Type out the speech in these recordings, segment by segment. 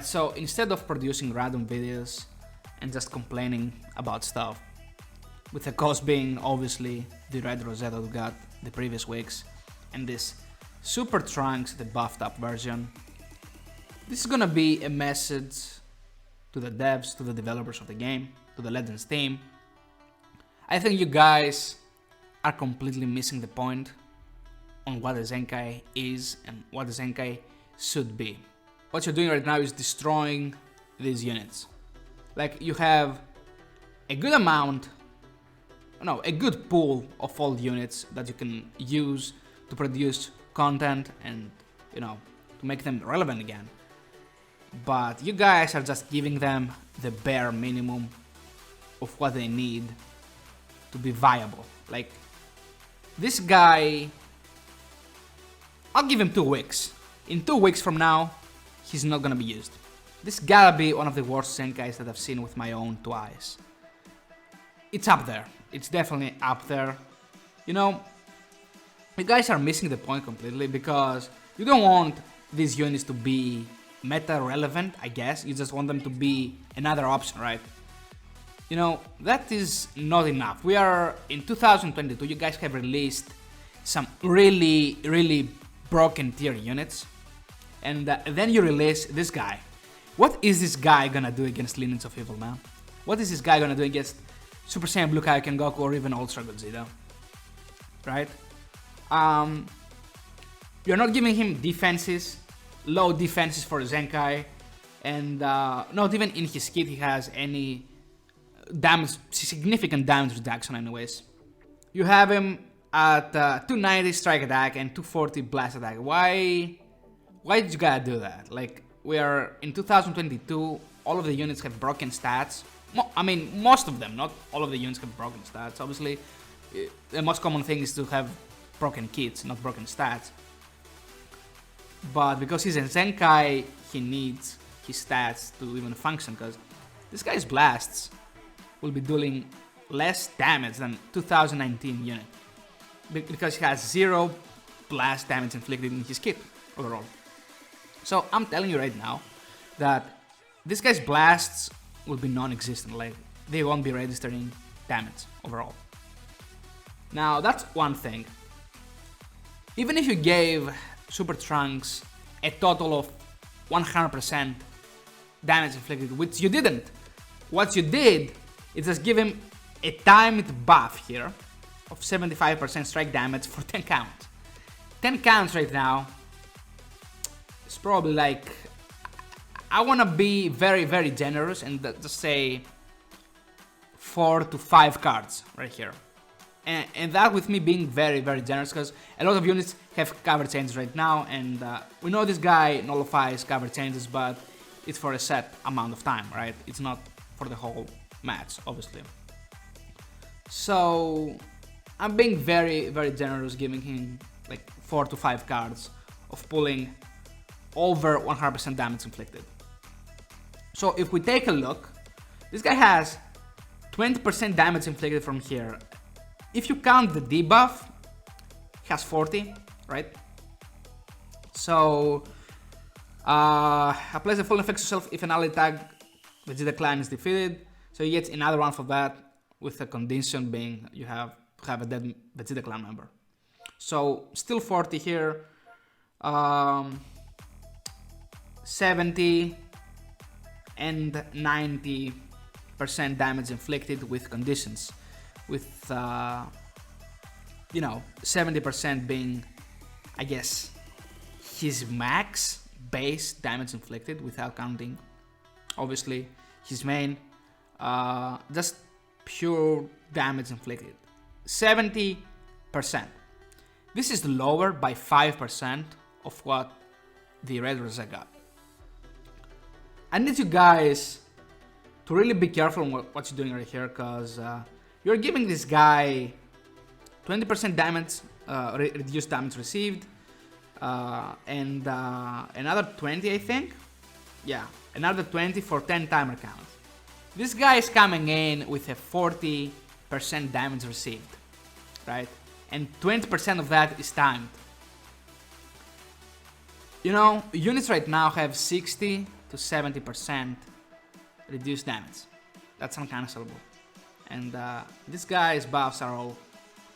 Alright, so instead of producing random videos and just complaining about stuff, with the cause being obviously the red rosette that we got the previous weeks, and this Super Trunks, the buffed up version, this is gonna be a message to the devs, to the developers of the game, to the Legends team. I think you guys are completely missing the point on what the Zenkai is and what the Zenkai should be. What you're doing right now is destroying these units. Like, you have a good amount, a good pool of old units that you can use to produce content and, to make them relevant again. But you guys are just giving them the bare minimum of what they need to be viable. Like, this guy, I'll give him 2 weeks. In 2 weeks from now, he's not gonna be used. This gotta be one of the worst Zenkais that I've seen with my own 2 eyes. It's up there. It's definitely up there. You guys are missing the point completely, because you don't want these units to be meta relevant, I guess. You just want them to be another option, right? That is not enough. We are in 2022. You guys have released some really, really broken tier units, and then you release this guy. What is this guy gonna do against Lineage of Evil, man? What is this guy gonna do against Super Saiyan Blue Kaioken Goku or even Ultra Gogeta? Right? You're not giving him defenses, low defenses for Zenkai, and not even in his kit he has any damage, significant damage reduction anyways. You have him at 290 strike attack and 240 blast attack. Why did you gotta do that? Like, we are in 2022, all of the units have broken stats. Most of them, not all of the units have broken stats. Obviously, the most common thing is to have broken kits, not broken stats. But because he's a Zenkai, he needs his stats to even function, because this guy's blasts will be doing less damage than 2019 unit, because he has 0 blast damage inflicted in his kit overall. So I'm telling you right now that this guy's blasts will be non-existent. Like, they won't be registering damage overall. Now, that's one thing. Even if you gave Super Trunks a total of 100% damage inflicted, which you didn't, what you did is just give him a timed buff here of 75% strike damage for 10 counts. 10 counts right now is probably like, I wanna be very, very generous and just say 4 to 5 cards right here. And that with me being very, very generous, because a lot of units have cover changes right now, and we know this guy nullifies cover changes, but it's for a set amount of time, right? It's not for the whole match, obviously. So I'm being very, very generous, giving him like 4 to 5 cards of pulling over 100% damage inflicted. So if we take a look, this guy has 20% damage inflicted from here. If you count the debuff, he has 40, right? So applies the full effect to self if an ally tag Vegeta clan is defeated. So he gets another one for that, with the condition being you have to have a dead Vegeta clan member. So still 40 here, 70 and 90% damage inflicted with conditions, with 70% being, I guess, his max base damage inflicted without counting obviously his main, just pure damage inflicted. 70%. This is lower by 5% of what the Red Rosette got. I need you guys to really be careful on what you're doing right here, because you're giving this guy 20% damage, reduced damage received, and another 20, I think. Yeah, another 20 for 10 timer count. This guy is coming in with a 40% damage received, right? And 20% of that is timed. You know, units right now have 60 to 70% reduced damage. That's uncancelable. And this guy's buffs are all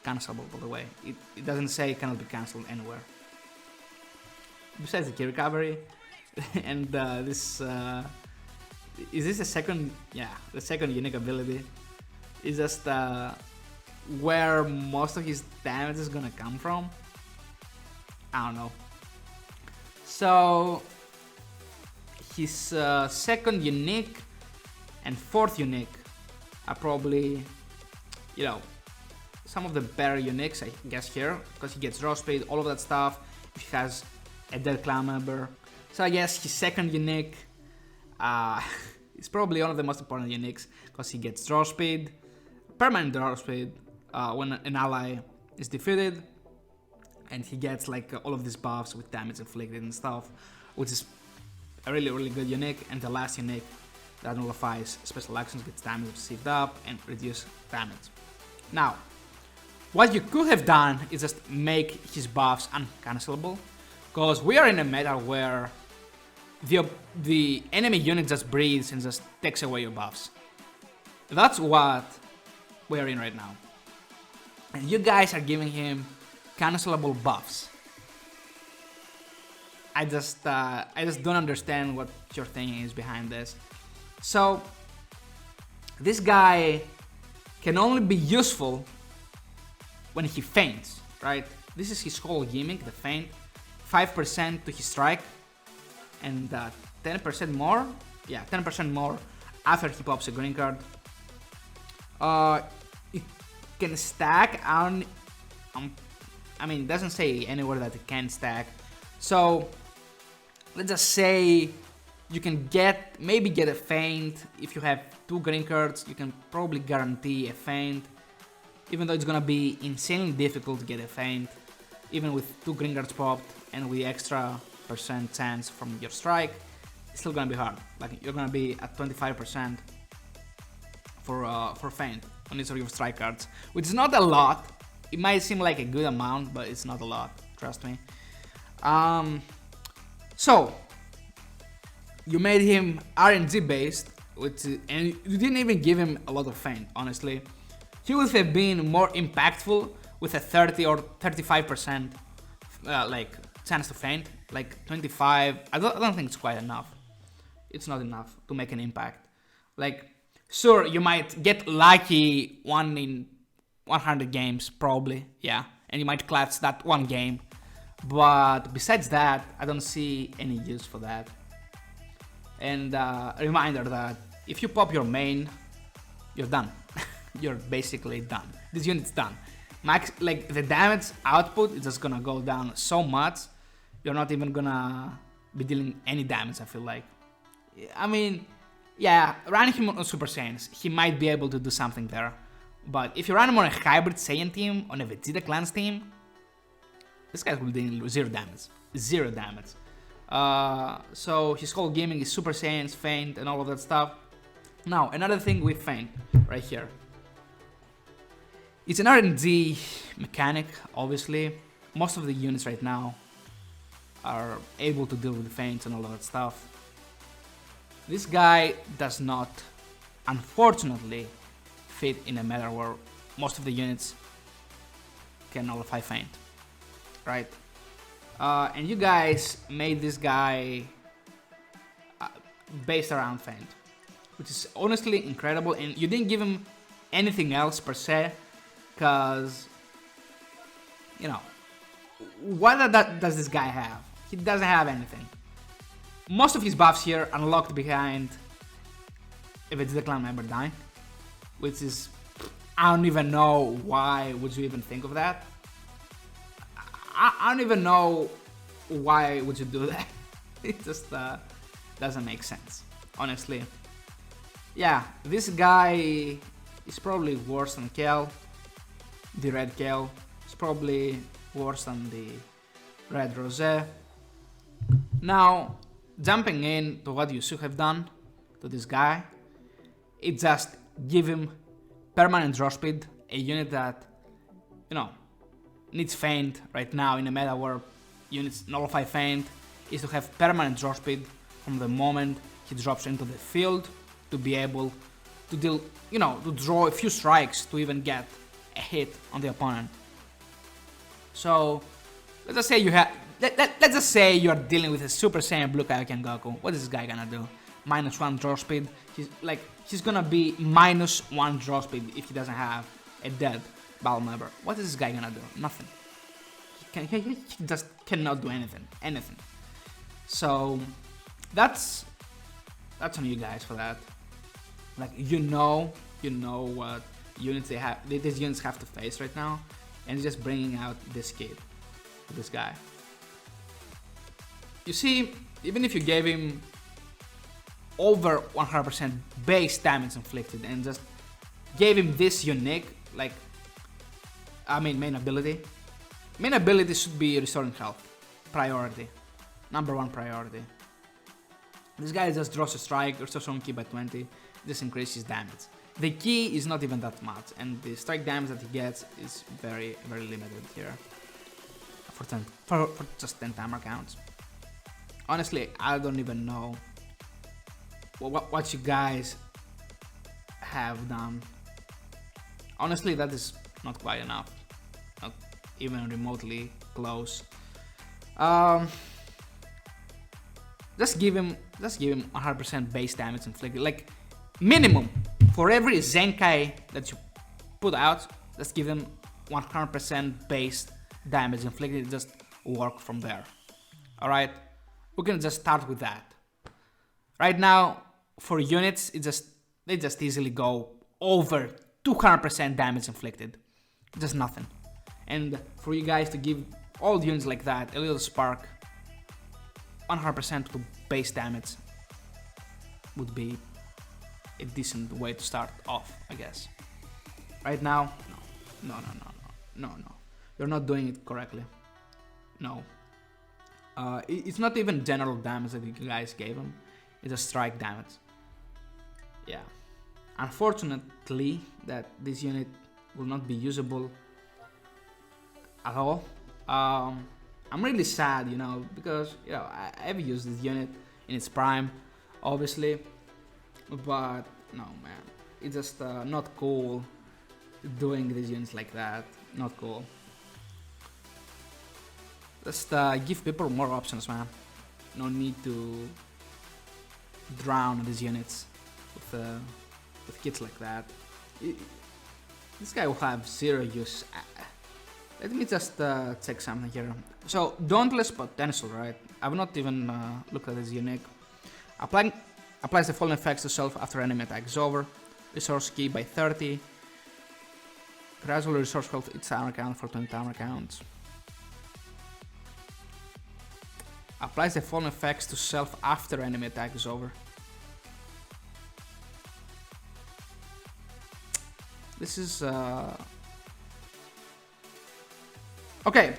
cancelable, by the way. It doesn't say it cannot be cancelled anywhere. Besides the key recovery, and this is this the second? Yeah, the second unique ability is just where most of his damage is gonna come from. I don't know. So his second unique and fourth unique are probably, you know, some of the better uniques, I guess, here, because he gets draw speed, all of that stuff. If he has a dead clan member, so I guess his second unique is probably one of the most important uniques, because he gets draw speed, permanent draw speed when an ally is defeated, and he gets like all of these buffs with damage inflicted and stuff, which is a really good unique. And the last unique that nullifies special actions, gets damage received up and reduce damage. Now, what you could have done is just make his buffs uncancelable, because we are in a meta where the enemy unit just breathes and just takes away your buffs. That's what we're in right now. And you guys are giving him cancelable buffs. I just don't understand what your thinking is behind this. So this guy can only be useful when he feints, right? This is his whole gimmick, the feint. 5% to his strike, and 10% more. Yeah, 10% more after he pops a green card. It can stack on. I mean, it doesn't say anywhere that it can stack. So let's just say you can maybe get a feint. If you have 2 green cards, you can probably guarantee a feint, even though it's gonna be insanely difficult to get a feint, even with 2 green cards popped and with the extra % chance from your strike. It's still gonna be hard. Like, you're gonna be at 25% for feint on each of your strike cards, which is not a lot. It might seem like a good amount, but it's not a lot, trust me. So you made him RNG based, and you didn't even give him a lot of feint, honestly. He would have been more impactful with a 30 or 35% like chance to feint. Like 25, I don't think it's quite enough. It's not enough to make an impact. Like, sure, you might get lucky 1 in 100 games, probably, yeah, and you might clutch that 1 game. But besides that, I don't see any use for that. And a reminder that if you pop your main, you're done. You're basically done. This unit's done. Like, the damage output is just gonna go down so much, you're not even gonna be dealing any damage, I feel like. I mean, yeah, running him on Super Saiyans, he might be able to do something there. But if you run him on a hybrid Saiyan team, on a Vegeta Clans team, this guy will deal 0 damage. 0 damage. So his whole gaming is Super Saiyans, feint, and all of that stuff. Now, another thing with feint, right here. It's an RNG mechanic, obviously. Most of the units right now are able to deal with feints and all of that stuff. This guy does not, unfortunately, fit in a meta where most of the units can nullify feint, right? And you guys made this guy based around feint, which is honestly incredible. And you didn't give him anything else per se, because, you know, what does this guy have? He doesn't have anything. Most of his buffs here unlocked behind a Vegeta Clan member dying, which is, I don't even know why would you even think of that. I don't even know why would you do that. It just doesn't make sense, honestly. Yeah, this guy is probably worse than Kel. The red Kel is probably worse than the red Rose. Now, jumping in to what you should have done to this guy, it just give him permanent draw speed, a unit that, you know, needs feint right now in a meta where units nullify feint, is to have permanent draw speed from the moment he drops into the field to be able to deal, to draw a few strikes to even get a hit on the opponent. So let's just say let's just say you're dealing with a Super Saiyan Blue Kaioken Goku. What is this guy gonna do? -1 draw speed. He's gonna be -1 draw speed if he doesn't have a dead Battle Member. What is this guy gonna do? Nothing. He just cannot do anything. So that's on you guys for that. Like you know what units these units have to face right now, and just bringing out this kid, this guy. You see, even if you gave him over 100% base damage inflicted and just gave him this unique, main ability. Main ability should be restoring health. Priority. #1 priority. This guy just draws a strike, restores one key by 20, just increases damage. The key is not even that much, and the strike damage that he gets is very, very limited here. For just 10 timer counts. Honestly, I don't even know what you guys have done. Honestly, that is not quite enough. Not even remotely close. Just give him 100% base damage inflicted. Like minimum for every Zenkai that you put out, just give him 100% base damage inflicted. Just work from there. All right, we're gonna just start with that. Right now, for units, they just easily go over 200% damage inflicted. Just nothing. And for you guys to give all units like that a little spark, 100% to base damage would be a decent way to start off, I guess. Right now, no. You're not doing it correctly. No. It's not even general damage that you guys gave him. It's a strike damage. Yeah. Unfortunately, that this unit will not be usable at all. I'm really sad, because I've used this unit in its prime, obviously, but no, man, it's just not cool doing these units like that. Not cool. Just give people more options, man. No need to drown these units with kits like that. This guy will have zero use. Let me just check something here. So, Dauntless Potential, right? I've not even looked at this unique. Applies the fallen effects to self after enemy attack is over. Resource key by 30. Gradually resource health each timer count for 20 timer counts. Applies the fallen effects to self after enemy attack is over. This is okay.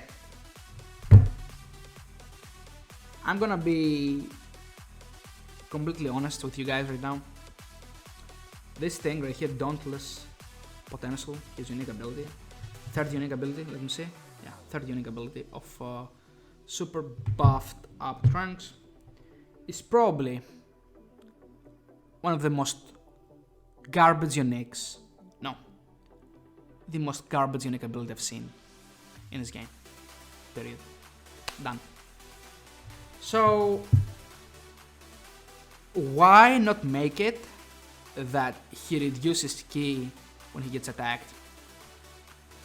I'm gonna be completely honest with you guys right now. This thing right here, Dauntless Potential, his unique ability, third unique ability, let me see. Yeah, third unique ability of super buffed up Trunks, is probably one of the most garbage uniques. No, the most garbage unique ability I've seen in this game. Period. Done. So why not make it that he reduces ki when he gets attacked?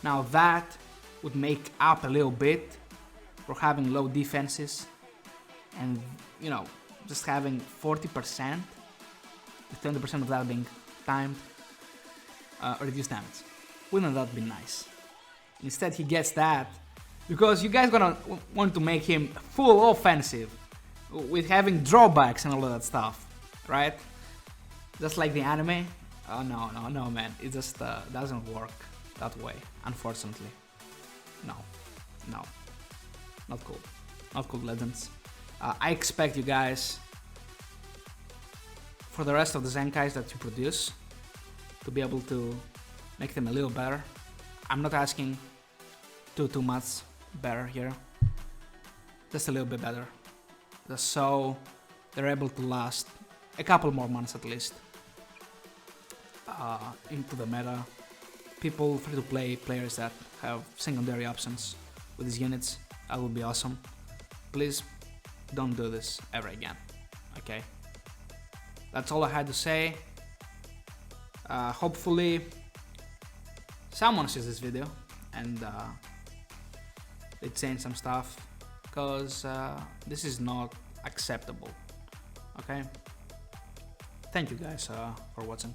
Now that would make up a little bit for having low defenses and just having 40%, with 20% of that being timed, reduced damage. Wouldn't that be nice? Instead he gets that because you guys gonna want to make him full offensive with having drawbacks and all of that stuff, right? Just like the anime. Oh no man, it just doesn't work that way, unfortunately. No, not cool, Legends. I expect you guys, for the rest of the Zenkais that you produce, to be able to make them a little better. I'm not asking too much better here, just a little bit better, just so they're able to last a couple more months at least into the meta. People, free-to-play players that have secondary options with these units, that would be awesome. Please don't do this ever again. Okay, that's all I had to say. Hopefully someone sees this video and they change some stuff, because this is not acceptable. Okay, thank you guys for watching.